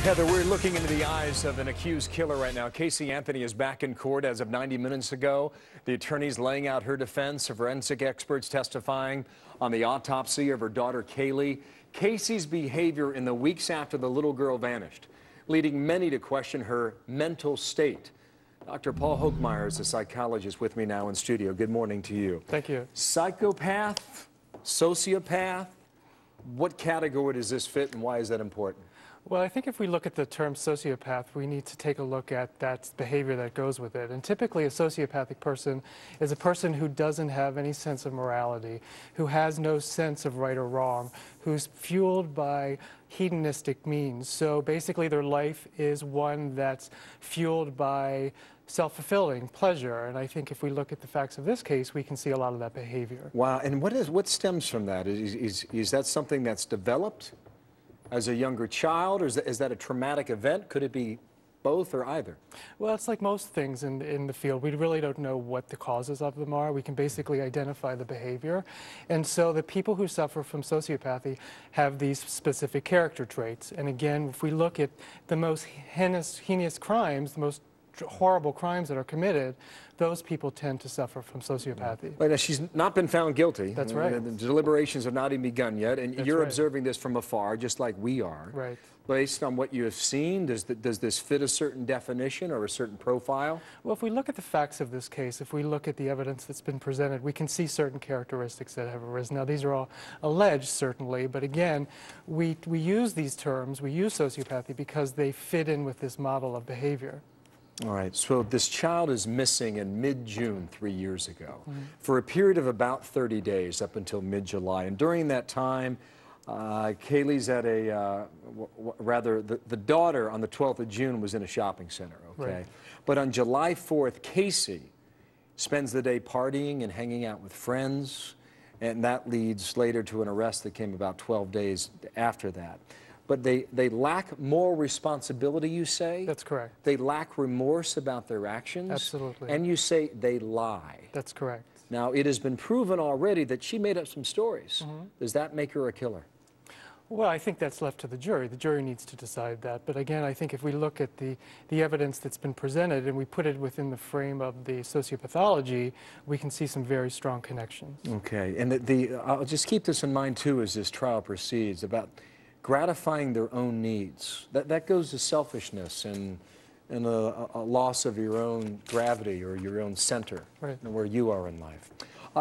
Heather, we're looking into the eyes of an accused killer right now. Casey Anthony is back in court as of 90 minutes ago. The attorney's laying out her defense, forensic experts testifying on the autopsy of her daughter, Kaylee. Casey's behavior in the weeks after the little girl vanished, leading many to question her mental state. Dr. Paul Hokemeyer is a psychologist with me now in studio. Good morning to you. Thank you. Psychopath, sociopath, what category does this fit and why is that important? Well, I think if we look at the term sociopath, we need to take a look at that behavior that goes with it. And typically a sociopathic person is a person who doesn't have any sense of morality, who has no sense of right or wrong, who's fueled by hedonistic means. So basically their life is one that's fueled by self-fulfilling pleasure. And I think if we look at the facts of this case, we can see a lot of that behavior. Wow. And what stems from that? Is that something that's developed as a younger child, or is that a traumatic event? Could it be both or either? Well, it's like most things in the field. We really don't know what the causes of them are. We can basically identify the behavior. And so the people who suffer from sociopathy have these specific character traits. And again, if we look at the most heinous crimes, the most horrible crimes that are committed, those people tend to suffer from sociopathy. Well, now, she's not been found guilty. That's right. The deliberations have not even begun yet, and you're right. observing this from afar, just like we are. Right. Based on what you have seen, does this fit a certain definition or a certain profile? Well, if we look at the facts of this case, if we look at the evidence that's been presented, we can see certain characteristics that have arisen. Now, these are all alleged, certainly, but again, we use these terms, we use sociopathy because they fit in with this model of behavior. All right, so this child is missing in mid-June 3 years ago for a period of about 30 days up until mid-July. And during that time, Kaylee's at the daughter on the 12th of June was in a shopping center, okay? Right. But on July 4th, Casey spends the day partying and hanging out with friends, and that leads later to an arrest that came about 12 days after that. But they lack moral responsibility, you say? That's correct. They lack remorse about their actions? Absolutely. And you say they lie. That's correct. Now, it has been proven already that she made up some stories. Does that make her a killer? Well, I think that's left to the jury. The jury needs to decide that. But again, I think if we look at the evidence that's been presented and we put it within the frame of the sociopathology, we can see some very strong connections. Okay. And I'll just keep this in mind, too, as this trial proceeds, about gratifying their own needs. That goes to selfishness and a loss of your own gravity or your own center, right, where you are in life.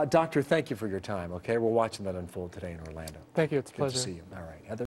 Doctor, thank you for your time, okay? We're watching that unfold today in Orlando. Thank you. It's a pleasure. Good to see you. All right, Heather.